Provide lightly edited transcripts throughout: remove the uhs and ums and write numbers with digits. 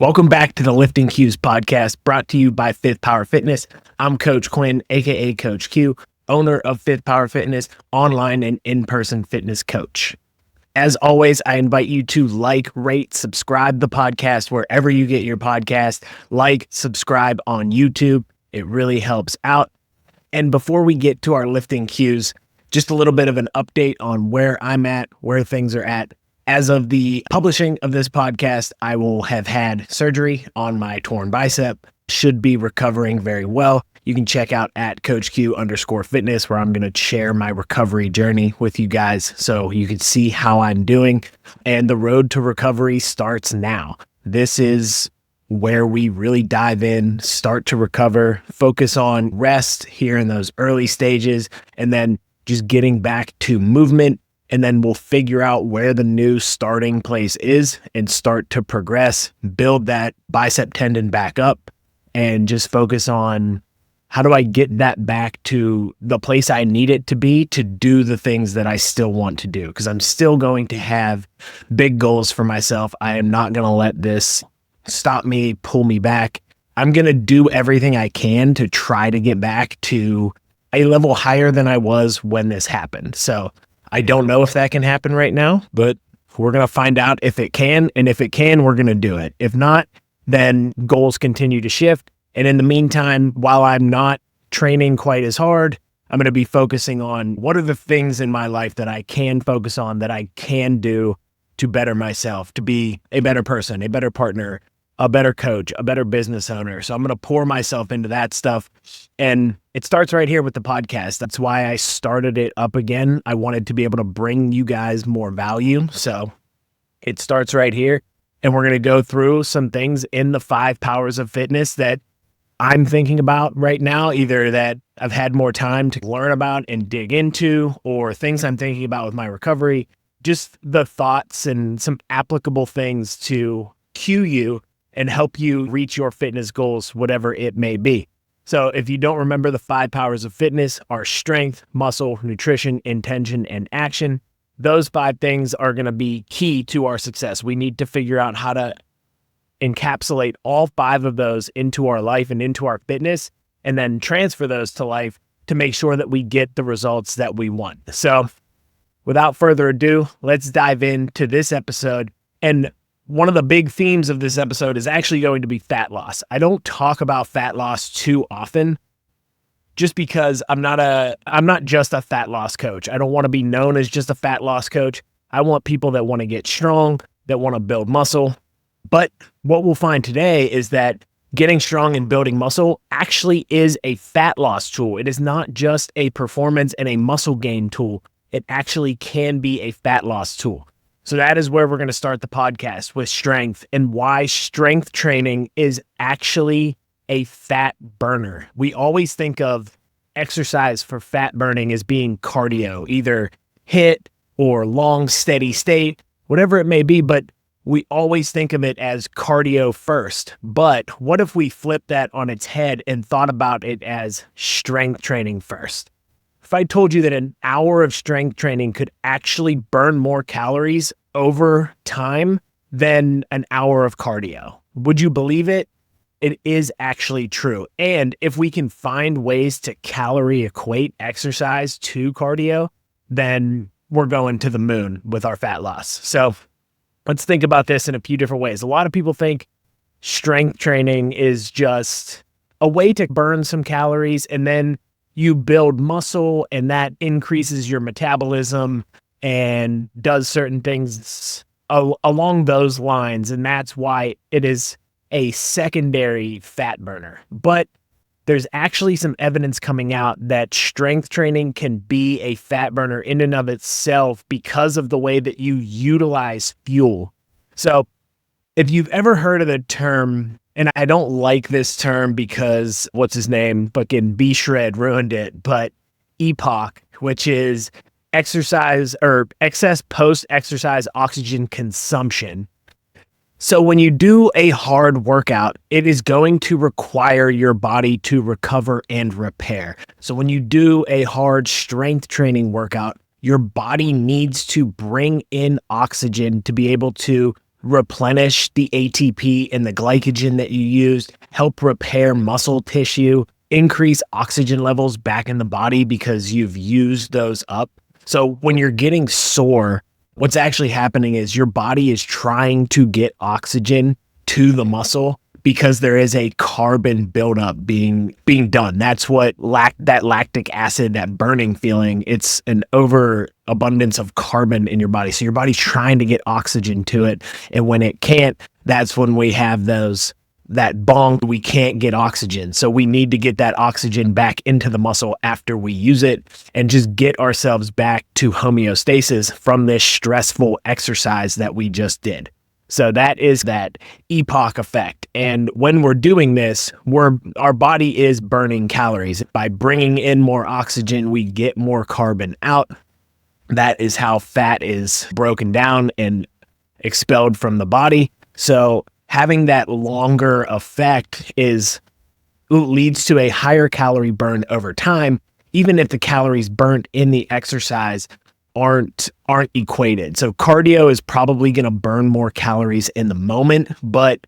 Welcome back to the Lifting Cues podcast, brought to you by Fifth Power Fitness. I'm Coach Quinn, aka Coach Q, owner of Fifth Power Fitness, online and in-person fitness coach. As always, I invite you to like, rate, subscribe the podcast wherever you get your podcast. Like, subscribe on YouTube. It really helps out. And before we get to our lifting cues, just a little bit of an update on where I'm at, where things are at. As of the publishing of this podcast, I will have had surgery on my torn bicep. Should be recovering very well. You can check out at CoachQ_fitness, where I'm going to share my recovery journey with you guys so you can see how I'm doing. And the road to recovery starts now. This is where we really dive in, start to recover, focus on rest here in those early stages, and then just getting back to movement. And then we'll figure out where the new starting place is and start to progress, build that bicep tendon back up, and just focus on how do I get that back to the place I need it to be to do the things that I still want to do. Because I'm still going to have big goals for myself. I am not going to let this stop me, pull me back. I'm going to do everything I can to try to get back to a level higher than I was when this happened. So I don't know if that can happen right now, but we're going to find out if it can. And if it can, we're going to do it. If not, then goals continue to shift. And in the meantime, while I'm not training quite as hard, I'm going to be focusing on what are the things in my life that I can focus on, that I can do to better myself, to be a better person, a better partner, a better coach, a better business owner. So I'm going to pour myself into that stuff. And it starts right here with the podcast. That's why I started it up again. I wanted to be able to bring you guys more value. So it starts right here. And we're going to go through some things in the 5 powers of fitness that I'm thinking about right now, either that I've had more time to learn about and dig into, or things I'm thinking about with my recovery, just the thoughts and some applicable things to cue you and help you reach your fitness goals, whatever it may be. So if you don't remember, the 5 powers of fitness are strength, muscle, nutrition, intention, and action. Those 5 things are going to be key to our success. We need to figure out how to encapsulate all 5 of those into our life and into our fitness, and then transfer those to life to make sure that we get the results that we want. So without further ado, let's dive into this episode. And one of the big themes of this episode is actually going to be fat loss. I don't talk about fat loss too often just because I'm not just a fat loss coach. I don't want to be known as just a fat loss coach. I want people that want to get strong, that want to build muscle. But what we'll find today is that getting strong and building muscle actually is a fat loss tool. It is not just a performance and a muscle gain tool. It actually can be a fat loss tool. So that is where we're going to start the podcast, with strength, and why strength training is actually a fat burner. We always think of exercise for fat burning as being cardio, either HIIT or long steady state, whatever it may be, but we always think of it as cardio first. But what if we flip that on its head and thought about it as strength training first? If I told you that an hour of strength training could actually burn more calories over time than an hour of cardio, would you believe it? It is actually true. And if we can find ways to calorie equate exercise to cardio, then we're going to the moon with our fat loss. So let's think about this in a few different ways. A lot of people think strength training is just a way to burn some calories, and then you build muscle, and that increases your metabolism and does certain things along those lines. And that's why it is a secondary fat burner. But there's actually some evidence coming out that strength training can be a fat burner in and of itself because of the way that you utilize fuel. So if you've ever heard of the term, and I don't like this term because what's his name, fucking B-Shred ruined it, but EPOC, which is exercise or excess post-exercise oxygen consumption. So when you do a hard workout, it is going to require your body to recover and repair. So when you do a hard strength training workout, your body needs to bring in oxygen to be able to replenish the ATP and the glycogen that you used, help repair muscle tissue, increase oxygen levels back in the body because you've used those up. So when you're getting sore, what's actually happening is your body is trying to get oxygen to the muscle because there is a carbon buildup being done. That's what that lactic acid, that burning feeling, it's an overabundance of carbon in your body. So your body's trying to get oxygen to it. And when it can't, that's when we have that bonk, we can't get oxygen. So we need to get that oxygen back into the muscle after we use it and just get ourselves back to homeostasis from this stressful exercise that we just did. So that is that epoch effect. And when we're doing this, our body is burning calories. By bringing in more oxygen, we get more carbon out. That is how fat is broken down and expelled from the body. So having that longer effect leads to a higher calorie burn over time, even if the calories burnt in the exercise aren't equated. So cardio is probably going to burn more calories in the moment, but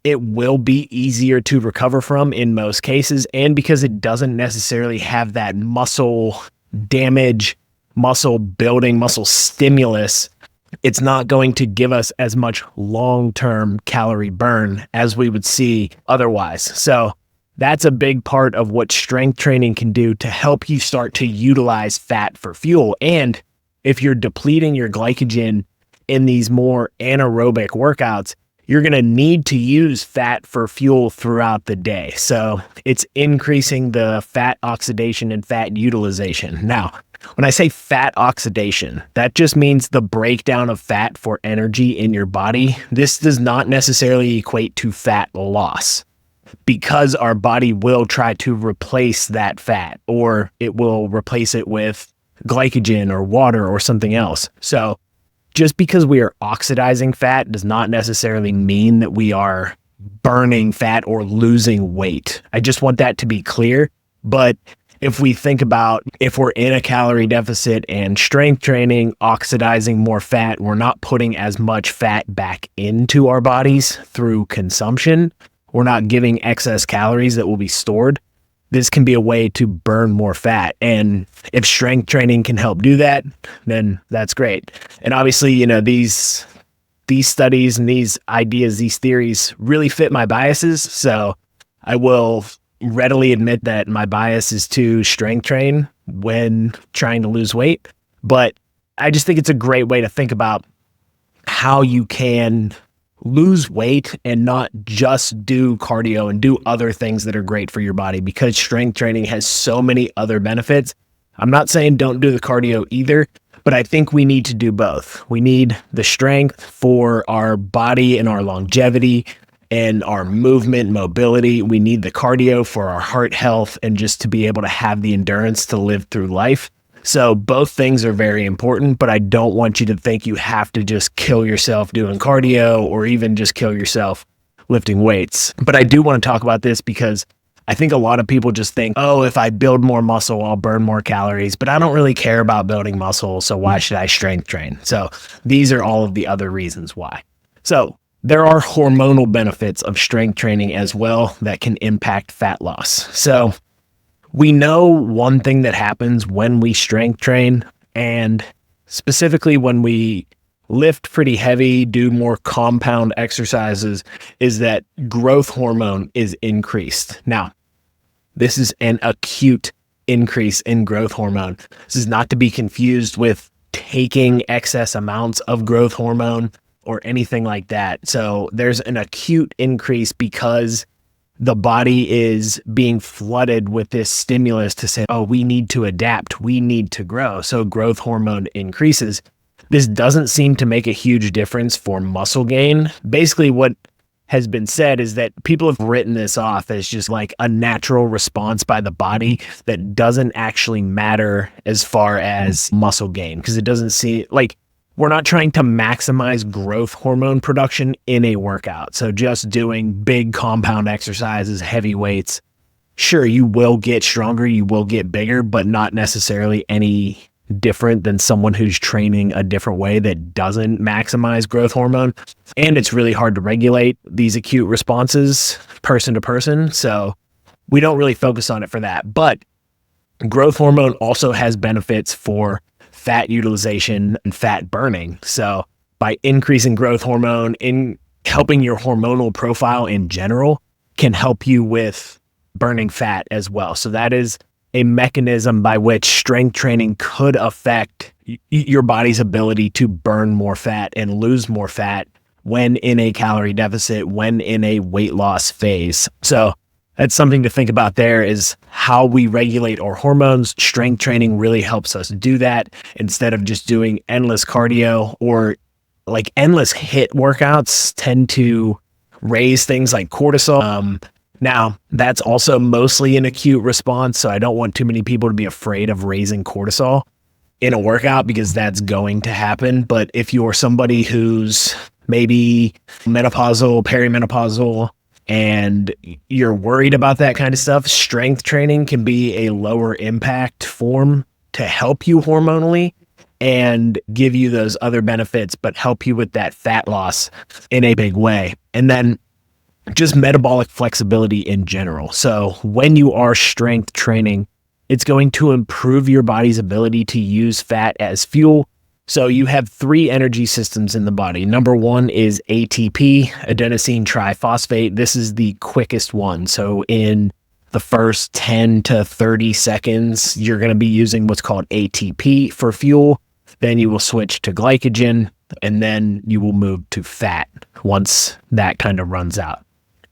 it will be easier to recover from in most cases. And because it doesn't necessarily have that muscle damage, muscle building, muscle stimulus, it's not going to give us as much long-term calorie burn as we would see otherwise. So that's a big part of what strength training can do to help you start to utilize fat for fuel. And if you're depleting your glycogen in these more anaerobic workouts, you're going to need to use fat for fuel throughout the day. So it's increasing the fat oxidation and fat utilization. Now, when I say fat oxidation, that just means the breakdown of fat for energy in your body. This does not necessarily equate to fat loss, because our body will try to replace that fat, or it will replace it with glycogen or water or something else. So just because we are oxidizing fat does not necessarily mean that we are burning fat or losing weight. I just want that to be clear. But if we think about if we're in a calorie deficit and strength training, oxidizing more fat, we're not putting as much fat back into our bodies through consumption. We're not giving excess calories that will be stored. This can be a way to burn more fat. And if strength training can help do that, then that's great. And obviously, these studies and these ideas, these theories really fit my biases. So I will readily admit that my bias is to strength train when trying to lose weight. But I just think it's a great way to think about how you can lose weight and not just do cardio and do other things that are great for your body, because strength training has so many other benefits. I'm not saying don't do the cardio either, but I think we need to do both. We need the strength for our body and our longevity and our movement, mobility. We need the cardio for our heart health and just to be able to have the endurance to live through life. So both things are very important, but I don't want you to think you have to just kill yourself doing cardio or even just kill yourself lifting weights. But I do want to talk about this because I think a lot of people just think, oh, if I build more muscle, I'll burn more calories, but I don't really care about building muscle, so why should I strength train? So these are all of the other reasons why. So there are hormonal benefits of strength training as well that can impact fat loss. So we know one thing that happens when we strength train, and specifically when we lift pretty heavy, do more compound exercises, is that growth hormone is increased. Now, this is an acute increase in growth hormone. This is not to be confused with taking excess amounts of growth hormone or anything like that. So there's an acute increase because the body is being flooded with this stimulus to say, oh, we need to adapt, we need to grow. So growth hormone increases. This doesn't seem to make a huge difference for muscle gain. Basically, what has been said is that people have written this off as just like a natural response by the body that doesn't actually matter as far as muscle gain, because it doesn't seem like we're not trying to maximize growth hormone production in a workout. So just doing big compound exercises, heavy weights, sure, you will get stronger, you will get bigger, but not necessarily any different than someone who's training a different way that doesn't maximize growth hormone. And it's really hard to regulate these acute responses person to person. So we don't really focus on it for that. But growth hormone also has benefits for fat utilization and fat burning. So by increasing growth hormone, in helping your hormonal profile in general, can help you with burning fat as well. So that is a mechanism by which strength training could affect your body's ability to burn more fat and lose more fat when in a calorie deficit, when in a weight loss phase. So that's something to think about there, is how we regulate our hormones. Strength training really helps us do that instead of just doing endless cardio, or like endless HIIT workouts tend to raise things like cortisol. Now, that's also mostly an acute response, so I don't want too many people to be afraid of raising cortisol in a workout, because that's going to happen. But if you're somebody who's maybe menopausal, perimenopausal, and you're worried about that kind of stuff, strength training can be a lower impact form to help you hormonally and give you those other benefits, but help you with that fat loss in a big way. And then just metabolic flexibility in general. So when you are strength training, it's going to improve your body's ability to use fat as fuel. So you have 3 energy systems in the body. Number 1 is ATP, adenosine triphosphate. This is the quickest one. So in the first 10 to 30 seconds, you're going to be using what's called ATP for fuel. Then you will switch to glycogen, and then you will move to fat once that kind of runs out.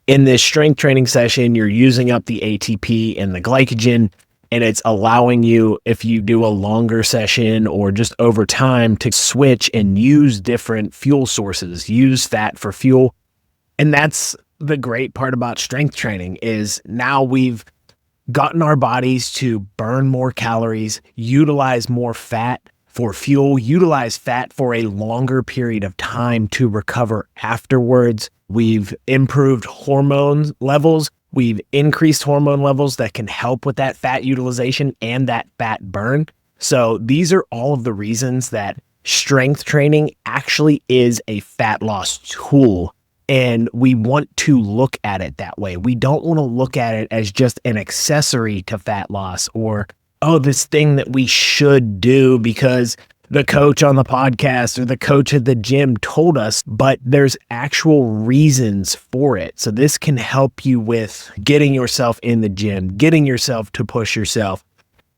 In this strength training session, you're using up the ATP and the glycogen, and it's allowing you, if you do a longer session or just over time, to switch and use different fuel sources, use fat for fuel. And that's the great part about strength training, is now we've gotten our bodies to burn more calories, utilize more fat for fuel, utilize fat for a longer period of time to recover afterwards. We've improved hormone levels. We've increased hormone levels that can help with that fat utilization and that fat burn. So these are all of the reasons that strength training actually is a fat loss tool. And we want to look at it that way. We don't want to look at it as just an accessory to fat loss, or, oh, this thing that we should do because the coach on the podcast or the coach at the gym told us, but there's actual reasons for it. So this can help you with getting yourself in the gym, getting yourself to push yourself,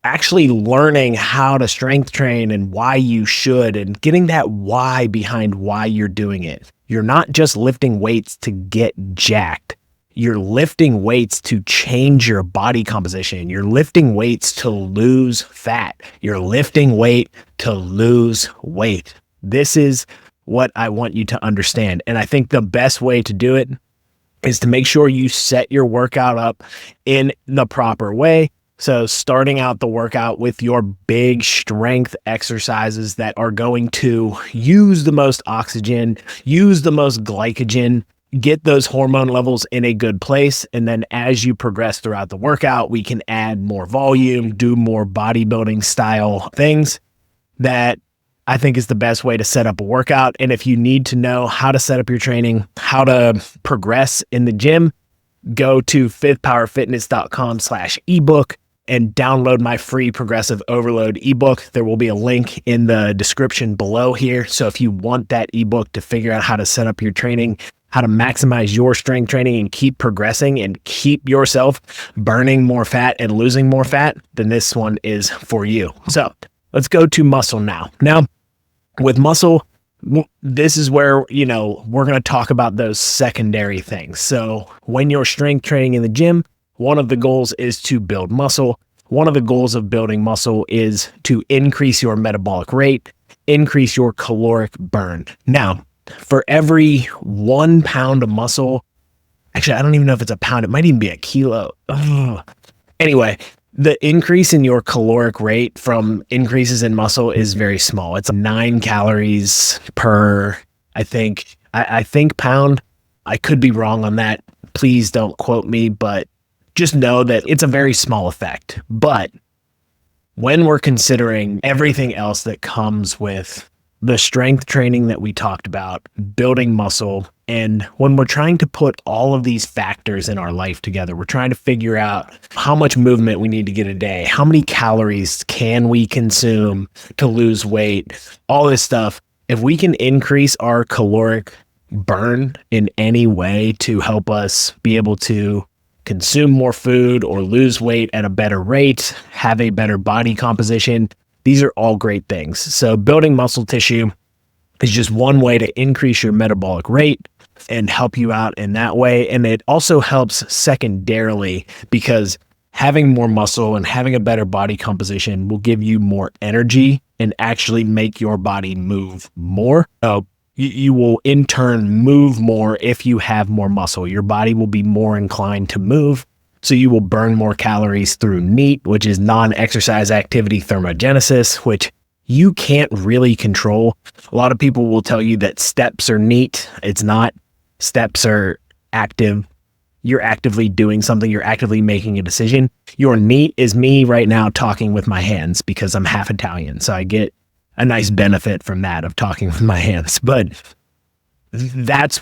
actually learning how to strength train and why you should, and getting that why behind why you're doing it. You're not just lifting weights to get jacked. You're lifting weights to change your body composition. You're lifting weights to lose fat. You're lifting weight to lose weight. This is what I want you to understand. And I think the best way to do it is to make sure you set your workout up in the proper way. So starting out the workout with your big strength exercises that are going to use the most oxygen, use the most glycogen, get those hormone levels in a good place. And then as you progress throughout the workout, we can add more volume, do more bodybuilding style things. That I think is the best way to set up a workout. And if you need to know how to set up your training, how to progress in the gym, go to fifthpowerfitness.com/ebook and download my free Progressive Overload ebook. There will be a link in the description below here. So if you want that ebook to figure out how to set up your training, how to maximize your strength training and keep progressing and keep yourself burning more fat and losing more fat, then this one is for you. So let's go to muscle now. Now, with muscle, this is where, we're going to talk about those secondary things. So when you're strength training in the gym, one of the goals is to build muscle. One of the goals of building muscle is to increase your metabolic rate, increase your caloric burn. Now, for every 1 pound of muscle, actually, I don't even know if it's a pound. It might even be a kilo. Ugh. Anyway, the increase in your caloric rate from increases in muscle is very small. It's 9 calories per, I think pound. I could be wrong on that. Please don't quote me, but just know that it's a very small effect. But when we're considering everything else that comes with the strength training that we talked about, building muscle, and when we're trying to put all of these factors in our life together, we're trying to figure out how much movement we need to get a day, how many calories can we consume to lose weight, all this stuff. If we can increase our caloric burn in any way to help us be able to consume more food or lose weight at a better rate, have a better body composition, these are all great things. So building muscle tissue is just one way to increase your metabolic rate and help you out in that way. And it also helps secondarily because having more muscle and having a better body composition will give you more energy and actually make your body move more. So you will in turn move more if you have more muscle. Your body will be more inclined to move. So you will burn more calories through NEAT, which is non-exercise activity thermogenesis, which you can't really control. A lot of people will tell you that steps are NEAT. It's not. Steps are active. You're actively doing something. You're actively making a decision. Your NEAT is me right now talking with my hands because I'm half Italian. So I get a nice benefit from that of talking with my hands. But that's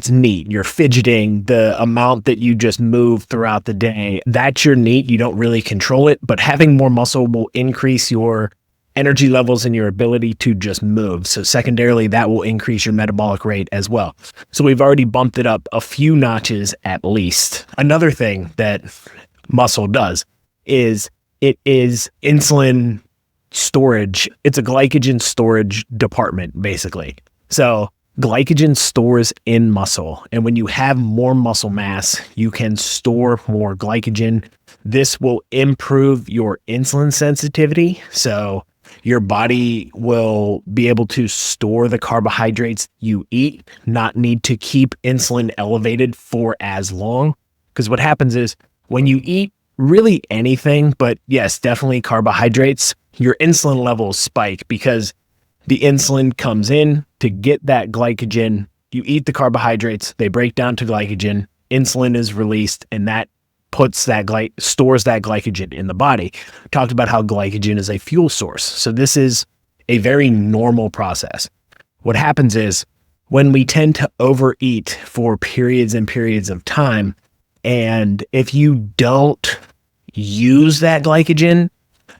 NEAT. You're fidgeting, the amount that you just move throughout the day. That's your NEAT. You don't really control it, but having more muscle will increase your energy levels and your ability to just move. So secondarily, that will increase your metabolic rate as well. So we've already bumped it up a few notches at least. Another thing that muscle does is it is insulin storage. It's a glycogen storage department, basically. So glycogen stores in muscle. And when you have more muscle mass, you can store more glycogen. This will improve your insulin sensitivity. So your body will be able to store the carbohydrates you eat, not need to keep insulin elevated for as long. Because what happens is when you eat really anything, but yes, definitely carbohydrates, your insulin levels spike because the insulin comes in to get that glycogen. You eat the carbohydrates, they break down to glycogen, insulin is released, and that puts that stores that glycogen in the body. We talked about how glycogen is a fuel source. So this is a very normal process. What happens is when we tend to overeat for periods and periods of time, and if you don't use that glycogen,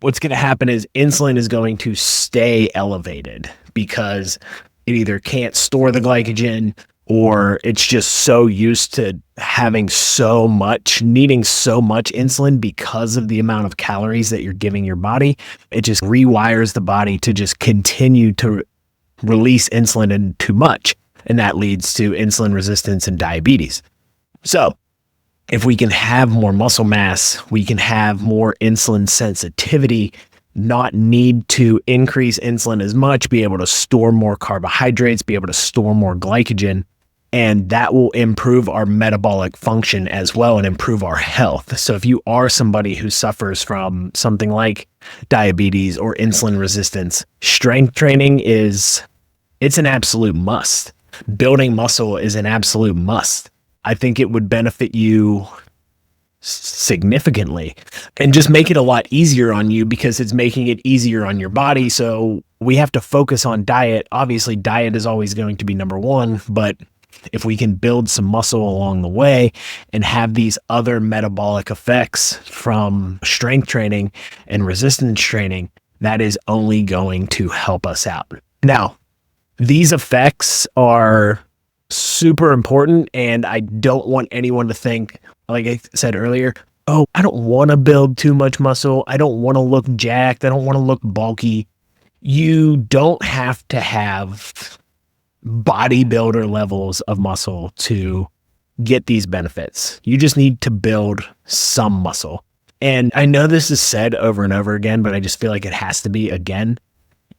what's going to happen is insulin is going to stay elevated because it either can't store the glycogen or it's just so used to having so much, needing so much insulin because of the amount of calories that you're giving your body. It just rewires the body to just continue to release insulin and too much. And that leads to insulin resistance and diabetes. So if we can have more muscle mass, we can have more insulin sensitivity, not need to increase insulin as much, be able to store more carbohydrates, be able to store more glycogen, and that will improve our metabolic function as well and improve our health. So if you are somebody who suffers from something like diabetes or insulin resistance, strength training it's an absolute must. Building muscle is an absolute must. I think it would benefit you significantly and just make it a lot easier on you because it's making it easier on your body. So we have to focus on diet. Obviously, diet is always going to be number one, but if we can build some muscle along the way and have these other metabolic effects from strength training and resistance training, that is only going to help us out. Now, these effects are super important, and I don't want anyone to think, like I said earlier, oh, I don't want to build too much muscle. I don't want to look jacked. I don't want to look bulky. You don't have to have bodybuilder levels of muscle to get these benefits. You just need to build some muscle. And I know this is said over and over again, but I just feel like it has to be again.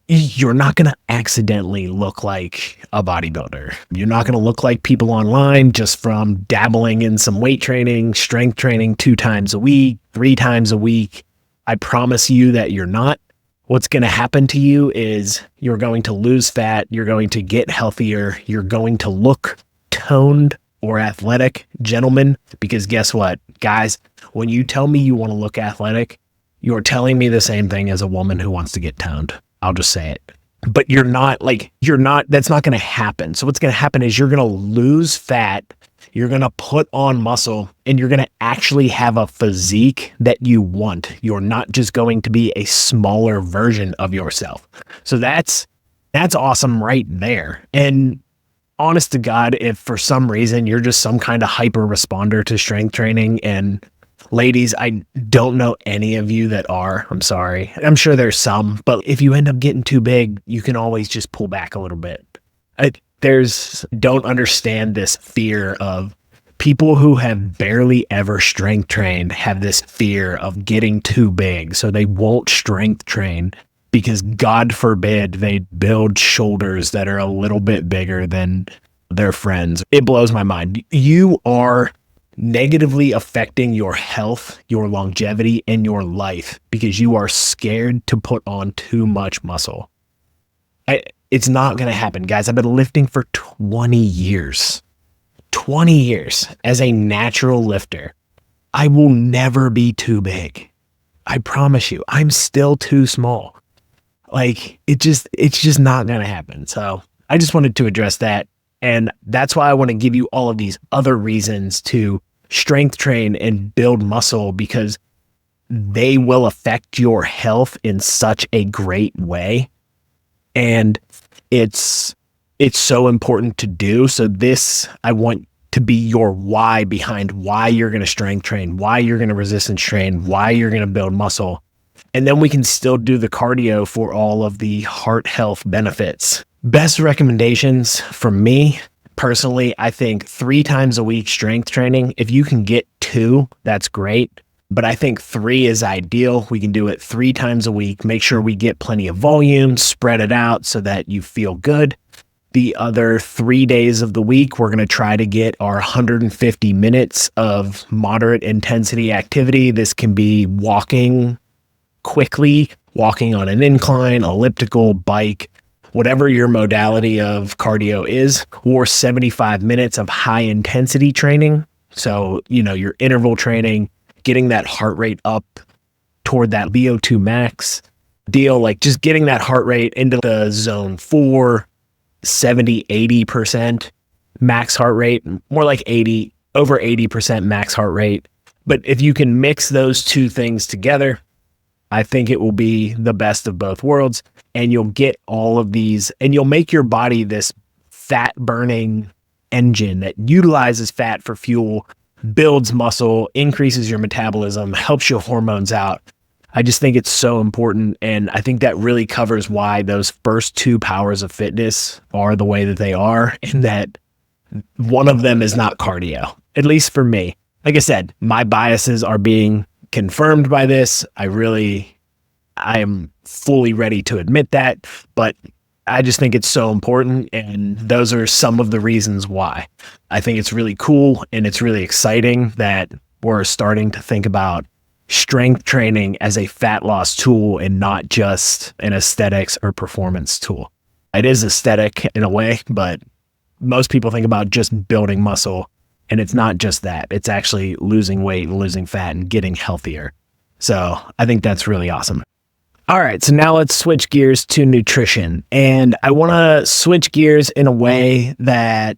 You're not going to accidentally look like a bodybuilder. You're not going to look like people online just from dabbling in some weight training, strength training 2 times a week, 3 times a week. I promise you that you're not. What's going to happen to you is you're going to lose fat. You're going to get healthier. You're going to look toned or athletic, gentlemen, because guess what, guys, when you tell me you want to look athletic, you're telling me the same thing as a woman who wants to get toned. I'll just say it. But that's not going to happen. So what's going to happen is you're going to lose fat, you're going to put on muscle, and you're going to actually have a physique that you want. You're not just going to be a smaller version of yourself. So that's awesome right there. And honest to God, if for some reason you're just some kind of hyper responder to strength training, and ladies, I don't know any of you that are. I'm sorry. I'm sure there's some, but if you end up getting too big, you can always just pull back a little bit. Don't understand this fear of people who have barely ever strength trained have this fear of getting too big. So they won't strength train because God forbid they build shoulders that are a little bit bigger than their friends. It blows my mind. You are negatively affecting your health, your longevity, and your life because you are scared to put on too much muscle. It's not going to happen, guys. I've been lifting for 20 years. 20 years as a natural lifter. I will never be too big. I promise you. I'm still too small. It's just not going to happen. So I just wanted to address that. And that's why I want to give you all of these other reasons to strength train and build muscle, because they will affect your health in such a great way. And it's so important to do. So this, I want to be your why behind why you're going to strength train, why you're going to resistance train, why you're going to build muscle. And then we can still do the cardio for all of the heart health benefits. Best recommendations from me, personally, I think 3 times a week strength training. If you can get 2, that's great. But I think 3 is ideal. We can do it 3 times a week. Make sure we get plenty of volume, spread it out so that you feel good. The other 3 days of the week, we're going to try to get our 150 minutes of moderate intensity activity. This can be walking quickly, walking on an incline, elliptical, bike, whatever your modality of cardio is, or 75 minutes of high intensity training. So, your interval training, getting that heart rate up toward that VO2 max deal, just getting that heart rate into the zone 4, 70, 80% max heart rate, more like 80, over 80% max heart rate. But if you can mix those 2 things together, I think it will be the best of both worlds, and you'll get all of these, and you'll make your body this fat burning engine that utilizes fat for fuel, builds muscle, increases your metabolism, helps your hormones out. I just think it's so important. And I think that really covers why those first 2 powers of fitness are the way that they are, and that one of them is not cardio, at least for me. Like I said, my biases are being confirmed by this. I am fully ready to admit that, but I just think it's so important. And those are some of the reasons why I think it's really cool. And it's really exciting that we're starting to think about strength training as a fat loss tool and not just an aesthetics or performance tool. It is aesthetic in a way, but most people think about just building muscle. And it's not just that. It's actually losing weight and losing fat and getting healthier. So I think that's really awesome. All right, so now let's switch gears to nutrition. And I want to switch gears in a way that,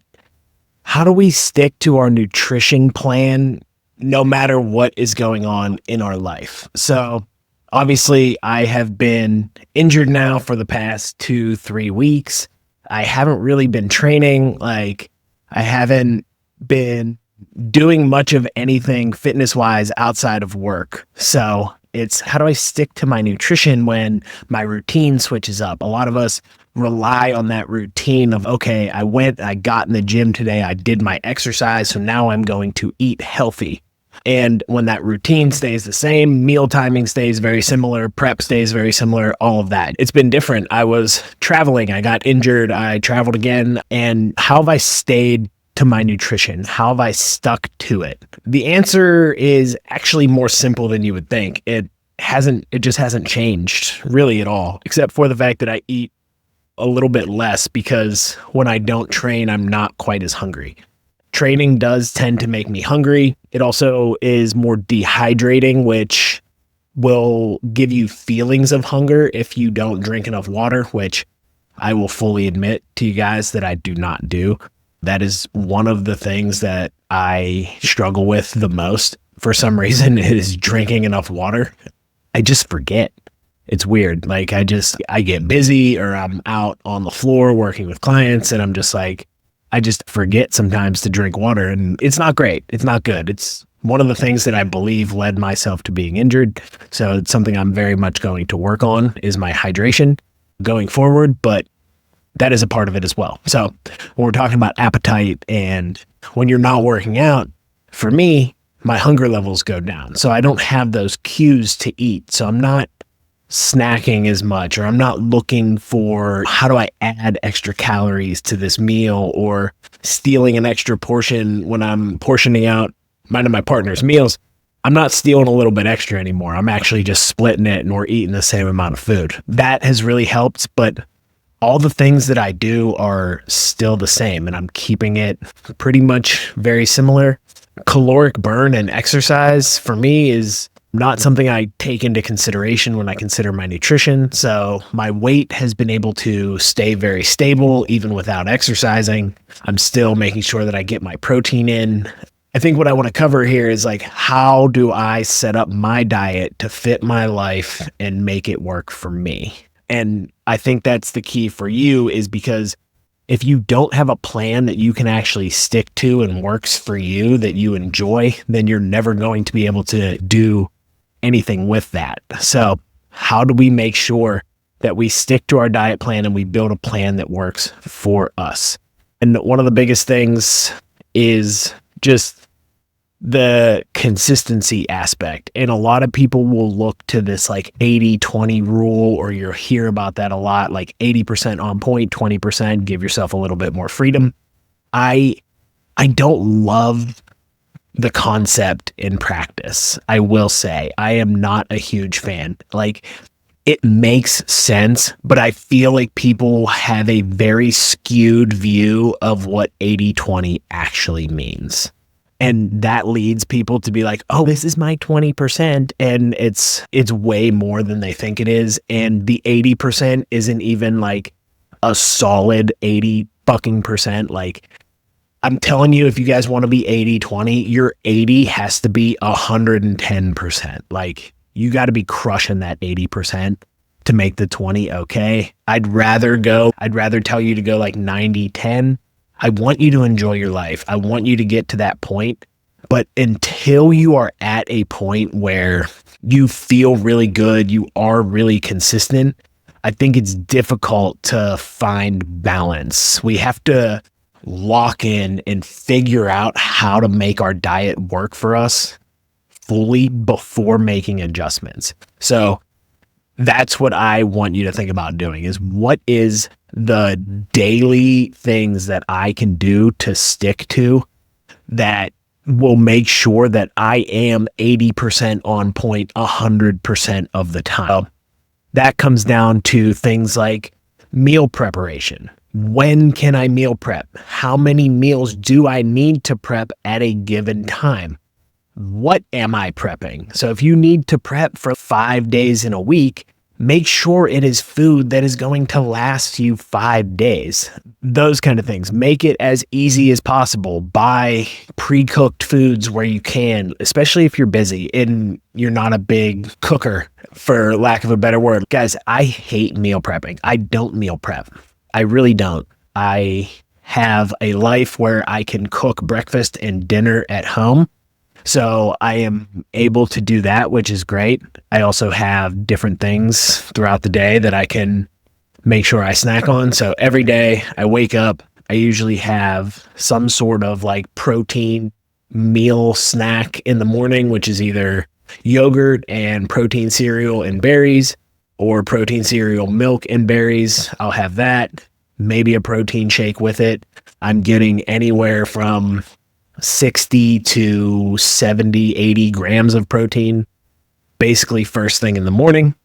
how do we stick to our nutrition plan no matter what is going on in our life? So obviously I have been injured now for the past 2-3 weeks. I haven't really been training. I haven't been doing much of anything fitness wise outside of work. So it's, how do I stick to my nutrition when my routine switches up? A lot of us rely on that routine of, okay, I got in the gym today, I did my exercise, so now I'm going to eat healthy. And when that routine stays the same, meal timing stays very similar, prep stays very similar, all of that. It's been different. I was traveling, I got injured, I traveled again, and how have I stayed to my nutrition? How have I stuck to it? The answer is actually more simple than you would think. It just hasn't changed really at all, except for the fact that I eat a little bit less because when I don't train, I'm not quite as hungry. Training does tend to make me hungry. It also is more dehydrating, which will give you feelings of hunger if you don't drink enough water, which I will fully admit to you guys that I do not do. That is one of the things that I struggle with the most for some reason is drinking enough water. I just forget. It's weird. Like I get busy or I'm out on the floor working with clients and I'm just like, I just forget sometimes to drink water and it's not great. It's not good. It's one of the things that I believe led myself to being injured. So it's something I'm very much going to work on is my hydration going forward, but that is a part of it as well. So when we're talking about appetite and when you're not working out, for me, my hunger levels go down. So I don't have those cues to eat. So I'm not snacking as much, or I'm not looking for how do I add extra calories to this meal or stealing an extra portion when I'm portioning out mine and my partner's meals. I'm not stealing a little bit extra anymore. I'm actually just splitting it and we're eating the same amount of food. That has really helped, but all the things that I do are still the same and I'm keeping it pretty much very similar. Caloric burn and exercise for me is not something I take into consideration when I consider my nutrition. So my weight has been able to stay very stable even without exercising. I'm still making sure that I get my protein in. I think what I want to cover here is like, how do I set up my diet to fit my life and make it work for me? And I think that's the key for you is because if you don't have a plan that you can actually stick to and works for you, that you enjoy, then you're never going to be able to do anything with that. So how do we make sure that we stick to our diet plan and we build a plan that works for us? And one of the biggest things is just the consistency aspect. And a lot of people will look to this like 80-20 rule, or you'll hear about that a lot, like 80% on point, 20%, give yourself a little bit more freedom. I don't love the concept in practice. I will say I am not a huge fan. Like it makes sense, but I feel like people have a very skewed view of what 80-20 actually means. And that leads people to be like, oh, this is my 20%. And it's way more than they think it is. And the 80% isn't even like a solid 80 fucking percent. Like I'm telling you, if you guys want to be 80-20, your 80 has to be 110%. Like you got to be crushing that 80% to make the 20 okay. I'd rather tell you to go like 90-10. I want you to enjoy your life. I want you to get to that point. But until you are at a point where you feel really good, you are really consistent, I think it's difficult to find balance. We have to lock in and figure out how to make our diet work for us fully before making adjustments. So that's what I want you to think about doing is what is the daily things that I can do to stick to that will make sure that I am 80% on point 100% of the time. That comes down to things like meal preparation. When can I meal prep? How many meals do I need to prep at a given time? What am I prepping? So if you need to prep for 5 days in a week, make sure it is food that is going to last you 5 days. Those kind of things. Make it as easy as possible. Buy pre-cooked foods where you can, especially if you're busy and you're not a big cooker, for lack of a better word. Guys, I hate meal prepping. I don't meal prep. I really don't. I have a life where I can cook breakfast and dinner at home. So I am able to do that, which is great. I also have different things throughout the day that I can make sure I snack on. So every day I wake up, I usually have some sort of like protein meal snack in the morning, which is either yogurt and protein cereal and berries, or protein cereal, milk and berries. I'll have that, maybe a protein shake with it. I'm getting anywhere from 60 to 70, 80 grams of protein, basically first thing in the morning.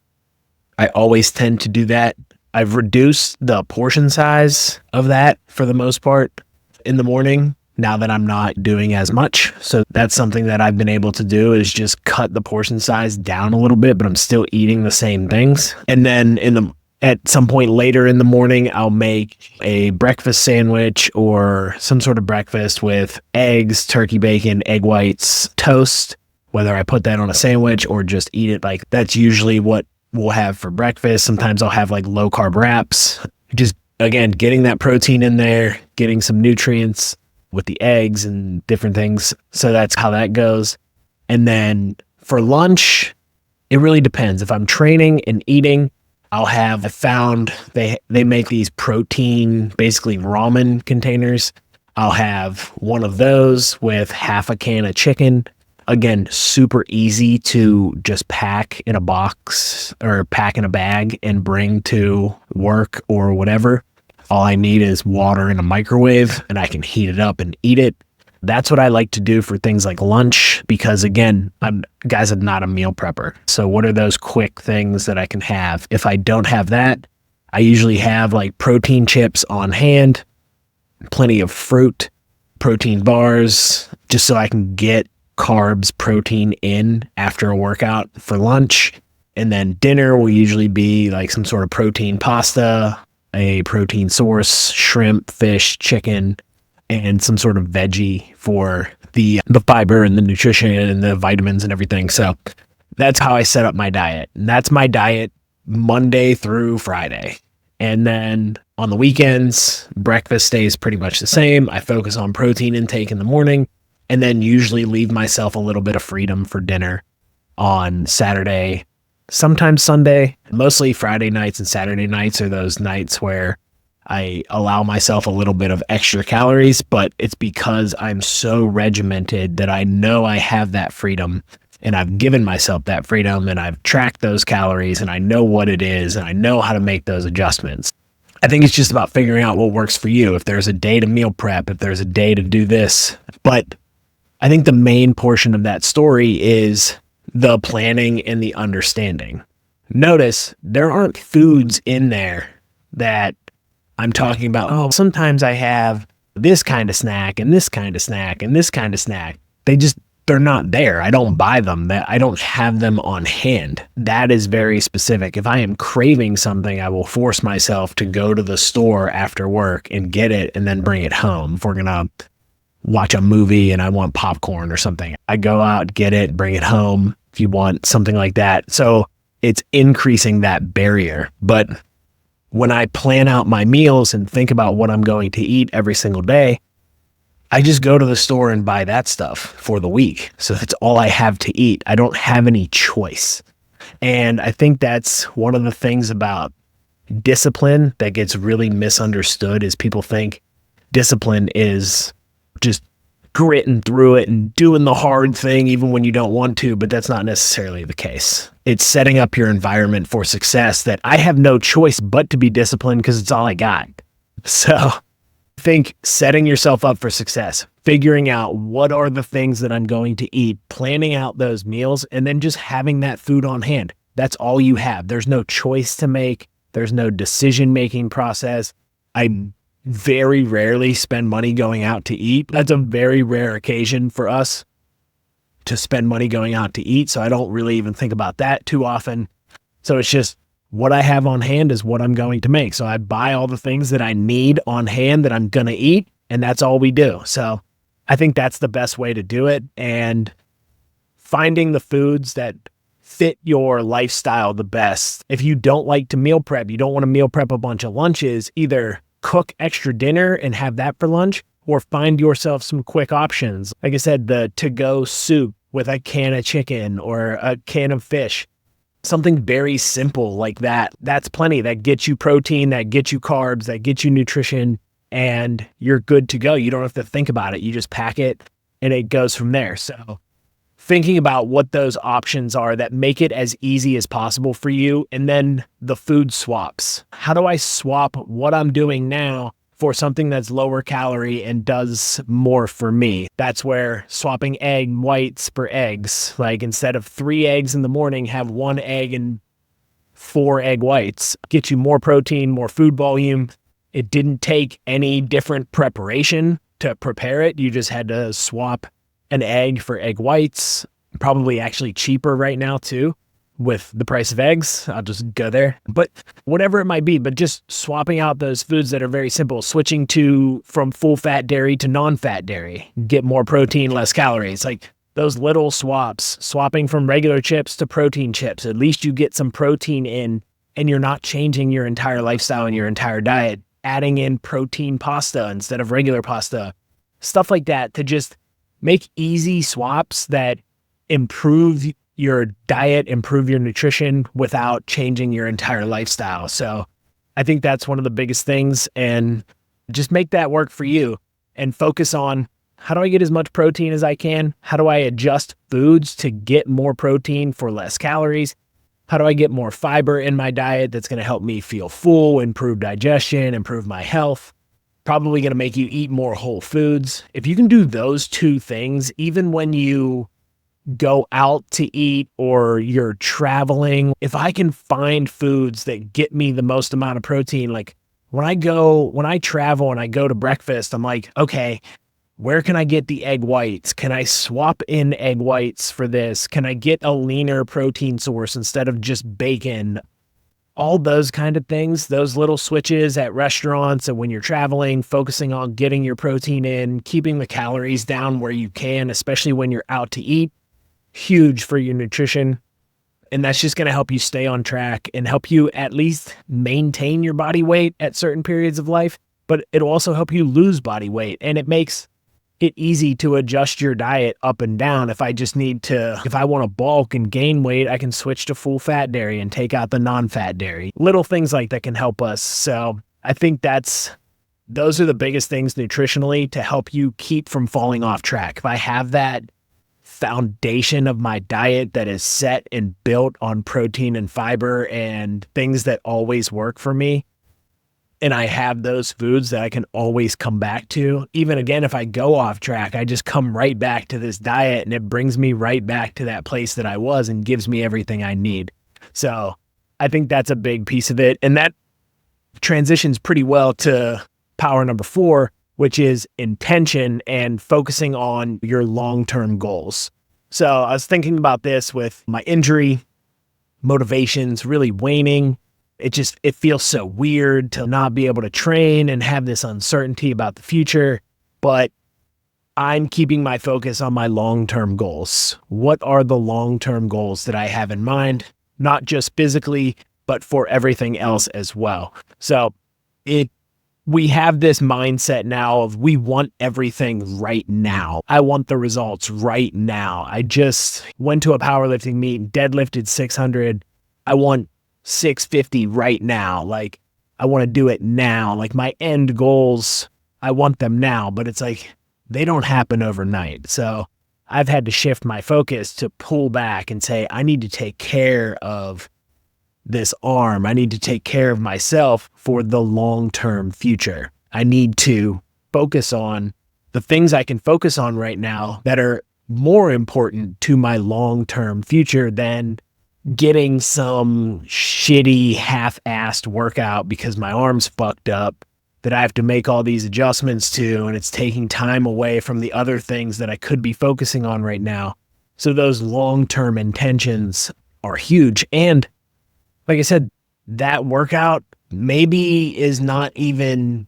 I always tend to do that. I've reduced the portion size of that for the most part in the morning. now that I'm not doing as much. So that's something that I've been able to do, is just cut the portion size down a little bit, but I'm still eating the same things. And then at some point later in the morning, I'll make a breakfast sandwich or some sort of breakfast with eggs, turkey bacon, egg whites, toast, whether I put that on a sandwich or just eat it. Like, that's usually what we'll have for breakfast. Sometimes I'll have like low carb wraps. Just, again, getting that protein in there, getting some nutrients with the eggs and different things. So that's how that goes. And then for lunch, it really depends. If I'm training and eating, I found they make these protein, basically ramen containers. I'll have one of those with half a can of chicken. Again, super easy to just pack in a box or pack in a bag and bring to work or whatever. All I need is water in a microwave and I can heat it up and eat it. That's what I like to do for things like lunch, because again, I'm not a meal prepper. So what are those quick things that I can have? If I don't have that, I usually have like protein chips on hand, plenty of fruit, protein bars, just so I can get carbs, protein in after a workout for lunch. And then dinner will usually be like some sort of protein pasta, a protein source, shrimp, fish, chicken, and some sort of veggie for the fiber and the nutrition and the vitamins and everything. So that's how I set up my diet. And that's my diet Monday through Friday. And then on the weekends, breakfast stays pretty much the same. I focus on protein intake in the morning and then usually leave myself a little bit of freedom for dinner on Saturday, sometimes Sunday. Mostly Friday nights and Saturday nights are those nights where I allow myself a little bit of extra calories, but it's because I'm so regimented that I know I have that freedom and I've given myself that freedom and I've tracked those calories and I know what it is and I know how to make those adjustments. I think it's just about figuring out what works for you. If there's a day to meal prep, if there's a day to do this. But I think the main portion of that story is the planning and the understanding. Notice there aren't foods in there that I'm talking about, oh, sometimes I have this kind of snack and this kind of snack and this kind of snack. They're not there. I don't buy them. I don't have them on hand. That is very specific. If I am craving something, I will force myself to go to the store after work and get it and then bring it home. If we're going to watch a movie and I want popcorn or something, I go out, get it, bring it home if you want something like that. So it's increasing that barrier. But when I plan out my meals and think about what I'm going to eat every single day, I just go to the store and buy that stuff for the week. So that's all I have to eat. I don't have any choice. And I think that's one of the things about discipline that gets really misunderstood is people think discipline is just gritting through it and doing the hard thing even when you don't want to, but that's not necessarily the case. It's setting up your environment for success that I have no choice but to be disciplined because it's all I got. So I think setting yourself up for success, figuring out what are the things that I'm going to eat, planning out those meals, and then just having that food on hand. That's all you have. There's no choice to make. There's no decision-making process. I very rarely spend money going out to eat. That's a very rare occasion for us to spend money going out to eat. So I don't really even think about that too often. So it's just what I have on hand is what I'm going to make. So I buy all the things that I need on hand that I'm going to eat, and that's all we do. So I think that's the best way to do it. And finding the foods that fit your lifestyle the best. If you don't like to meal prep, you don't want to meal prep a bunch of lunches, either cook extra dinner and have that for lunch, or find yourself some quick options. Like I said, the to-go soup with a can of chicken or a can of fish, something very simple like that. That's plenty. That gets you protein, that gets you carbs, that gets you nutrition, and you're good to go. You don't have to think about it. You just pack it and it goes from there. So thinking about what those options are that make it as easy as possible for you. And then the food swaps. How do I swap what I'm doing now for something that's lower calorie and does more for me? That's where swapping egg whites for eggs, like instead of 3 eggs in the morning, have 1 egg and 4 egg whites, get you more protein, more food volume. It didn't take any different preparation. to prepare it. You just had to swap an egg for egg whites, probably actually cheaper right now too with the price of eggs. I'll just go there. But whatever it might be, but just swapping out those foods that are very simple, switching from full fat dairy to non-fat dairy, get more protein, less calories. Like those little swaps, swapping from regular chips to protein chips. At least you get some protein in and you're not changing your entire lifestyle and your entire diet. Adding in protein pasta instead of regular pasta, stuff like that to just make easy swaps that improve your diet, improve your nutrition without changing your entire lifestyle. So I think that's one of the biggest things, and just make that work for you and focus on, how do I get as much protein as I can? How do I adjust foods to get more protein for less calories? How do I get more fiber in my diet that's going to help me feel full, improve digestion, improve my health? Probably going to make you eat more whole foods. If you can do those two things, even when you go out to eat or you're traveling, if I can find foods that get me the most amount of protein, like when I travel and I go to breakfast, I'm like, okay, where can I get the egg whites? Can I swap in egg whites for this? Can I get a leaner protein source instead of just bacon? All those kind of things, those little switches at restaurants and when you're traveling, focusing on getting your protein in, keeping the calories down where you can, especially when you're out to eat, huge for your nutrition. And that's just going to help you stay on track and help you at least maintain your body weight at certain periods of life, but it'll also help you lose body weight. And it makes it easy to adjust your diet up and down. If I want to bulk and gain weight, I can switch to full fat dairy and take out the non-fat dairy. Little things like that can help us. So I think those are the biggest things nutritionally to help you keep from falling off track. If I have that foundation of my diet that is set and built on protein and fiber and things that always work for me, and I have those foods that I can always come back to, even again, if I go off track, I just come right back to this diet and it brings me right back to that place that I was and gives me everything I need. So I think that's a big piece of it. And that transitions pretty well to power number 4, which is intention and focusing on your long-term goals. So I was thinking about this with my injury, motivations really waning. It feels so weird to not be able to train and have this uncertainty about the future, but I'm keeping my focus on my long-term goals. What are the long-term goals that I have in mind? Not just physically, but for everything else as well. So we have this mindset now of we want everything right now. I want the results right now. I just went to a powerlifting meet, deadlifted 600. I want 650 right now. Like, I want to do it now. Like, my end goals, I want them now, but it's like they don't happen overnight. So I've had to shift my focus to pull back and say, I need to take care of this arm. I need to take care of myself for the long-term future. I need to focus on the things I can focus on right now that are more important to my long-term future than getting some shitty half-assed workout because my arm's fucked up that I have to make all these adjustments to, and it's taking time away from the other things that I could be focusing on right now. So those long-term intentions are huge. And like I said, that workout maybe is not even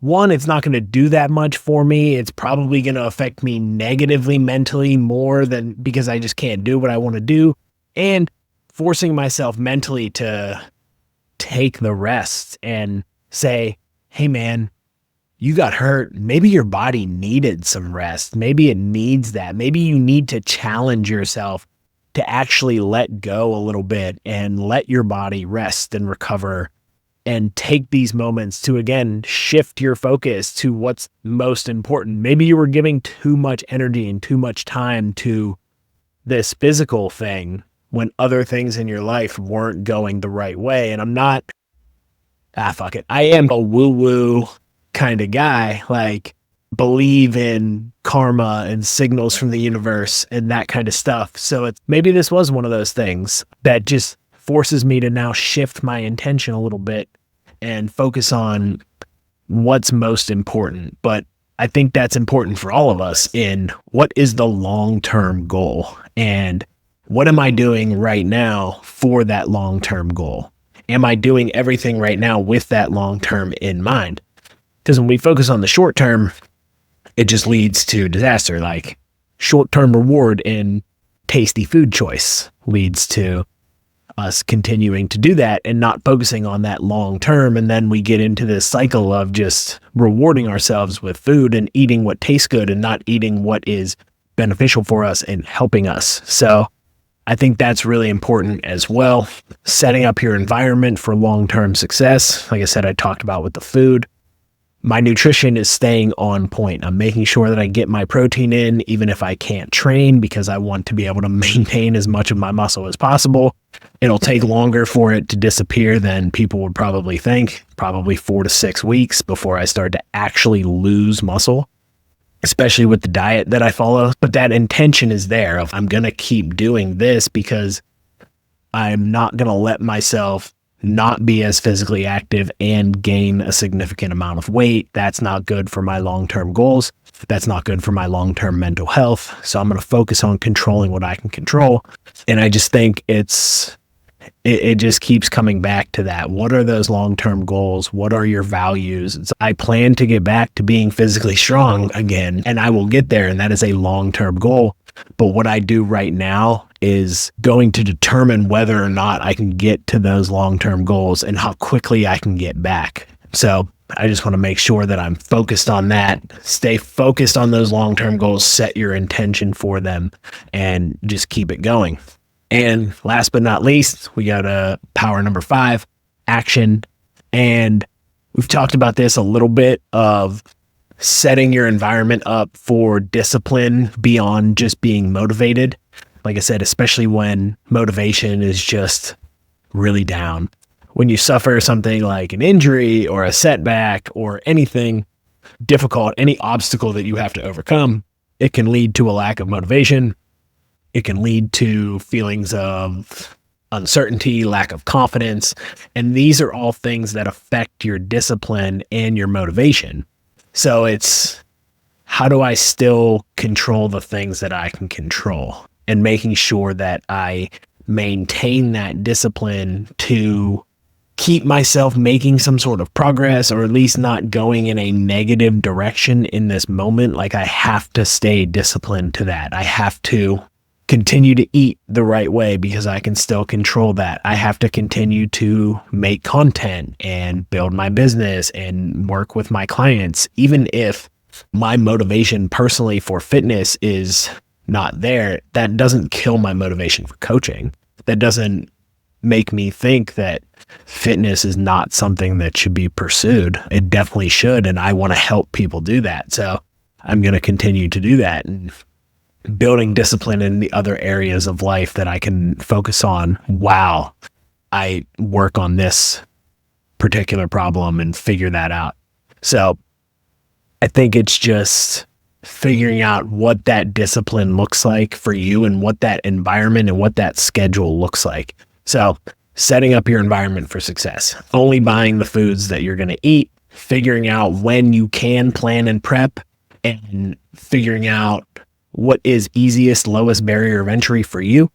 one, it's not going to do that much for me. It's probably going to affect me negatively mentally more than because I just can't do what I want to do. And forcing myself mentally to take the rest and say, hey man, you got hurt. Maybe your body needed some rest. Maybe it needs that. Maybe you need to challenge yourself to actually let go a little bit and let your body rest and recover and take these moments to, again, shift your focus to what's most important. Maybe you were giving too much energy and too much time to this physical thing when other things in your life weren't going the right way. And I'm not, fuck it. I am a woo-woo kind of guy, like believe in karma and signals from the universe and that kind of stuff. So maybe this was one of those things that just forces me to now shift my intention a little bit and focus on what's most important. But I think that's important for all of us in what is the long-term goal and what am I doing right now for that long-term goal? Am I doing everything right now with that long-term in mind? Because when we focus on the short term, it just leads to disaster. Like short-term reward in tasty food choice leads to us continuing to do that and not focusing on that long term. And then we get into this cycle of just rewarding ourselves with food and eating what tastes good and not eating what is beneficial for us and helping us. So I think that's really important as well. Setting up your environment for long-term success. Like I said, I talked about with the food. My nutrition is staying on point. I'm making sure that I get my protein in, even if I can't train, because I want to be able to maintain as much of my muscle as possible. It'll take longer for it to disappear than people would probably think, probably 4 to 6 weeks before I start to actually lose muscle, especially with the diet that I follow. But that intention is there of I'm going to keep doing this because I'm not going to let myself not be as physically active and gain a significant amount of weight. That's not good for my long-term goals. That's not good for my long-term mental health. So I'm going to focus on controlling what I can control. And I just think it just keeps coming back to that. What are those long-term goals? What are your values? I plan to get back to being physically strong again, and I will get there. And that is a long-term goal. But what I do right now is going to determine whether or not I can get to those long-term goals and how quickly I can get back. So I just want to make sure that I'm focused on that. Stay focused on those long-term goals, set your intention for them, and just keep it going. And last but not least, we got power number 5, action. And we've talked about this a little bit of setting your environment up for discipline beyond just being motivated. Like I said, especially when motivation is just really down. When you suffer something like an injury or a setback or anything difficult, any obstacle that you have to overcome, it can lead to a lack of motivation. It can lead to feelings of uncertainty, lack of confidence. And these are all things that affect your discipline and your motivation. So it's how do I still control the things that I can control, and making sure that I maintain that discipline to keep myself making some sort of progress, or at least not going in a negative direction in this moment. Like I have to stay disciplined to that. I have to continue to eat the right way because I can still control that. I have to continue to make content and build my business and work with my clients, even if my motivation personally for fitness is not there. That doesn't kill my motivation for coaching. That doesn't make me think that fitness is not something that should be pursued. It definitely should, and I want to help people do that. So I'm going to continue to do that, and building discipline in the other areas of life that I can focus on while I work on this particular problem and figure that out. So I think it's just figuring out what that discipline looks like for you and what that environment and what that schedule looks like. So setting up your environment for success, only buying the foods that you're going to eat, figuring out when you can plan and prep, and figuring out what is easiest, lowest barrier of entry for you,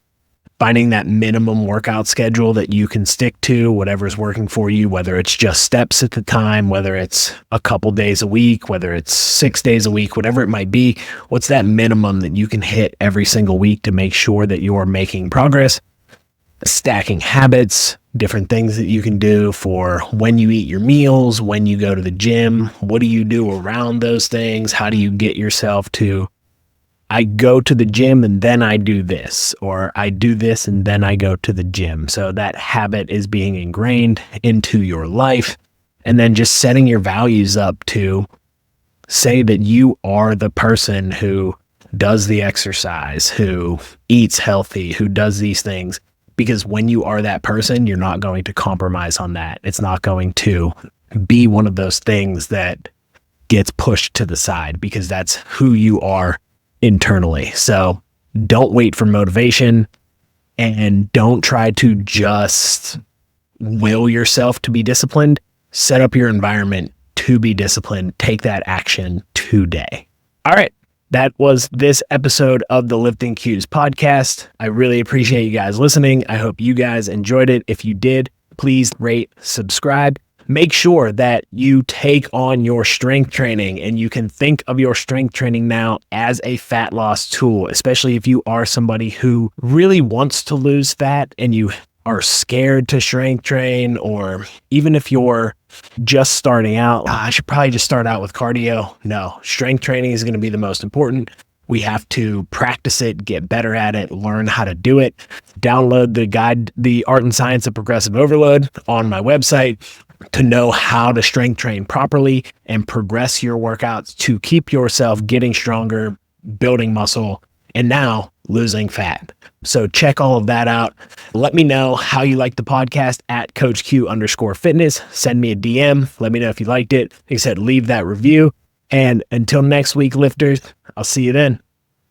finding that minimum workout schedule that you can stick to, whatever's working for you, whether it's just steps at the time, whether it's a couple days a week, whether it's 6 days a week, whatever it might be. What's that minimum that you can hit every single week to make sure that you're making progress? Stacking habits, different things that you can do for when you eat your meals, when you go to the gym. What do you do around those things? How do you get yourself to, I go to the gym and then I do this, or I do this and then I go to the gym. So that habit is being ingrained into your life. And then just setting your values up to say that you are the person who does the exercise, who eats healthy, who does these things. Because when you are that person, you're not going to compromise on that. It's not going to be one of those things that gets pushed to the side, because that's who you are internally. So don't wait for motivation, and don't try to just will yourself to be disciplined. Set up your environment to be disciplined. Take that action to today. All right. That was this episode of the Lifting Cues podcast. I really appreciate you guys listening. I hope you guys enjoyed it. If you did, please rate, subscribe. Make sure that you take on your strength training, and you can think of your strength training now as a fat loss tool, especially if you are somebody who really wants to lose fat and you are scared to strength train, or even if you're just starting out, I should probably just start out with cardio. No, strength training is going to be the most important. We have to practice it, get better at it, learn how to do it. Download the guide, The Art and Science of Progressive Overload, on my website to know how to strength train properly and progress your workouts to keep yourself getting stronger, building muscle, and now losing fat. So check all of that out. Let me know how you like the podcast at CoachQ_fitness. Send me a DM. Let me know if you liked it. Like I said, leave that review. And until next week, lifters, I'll see you then.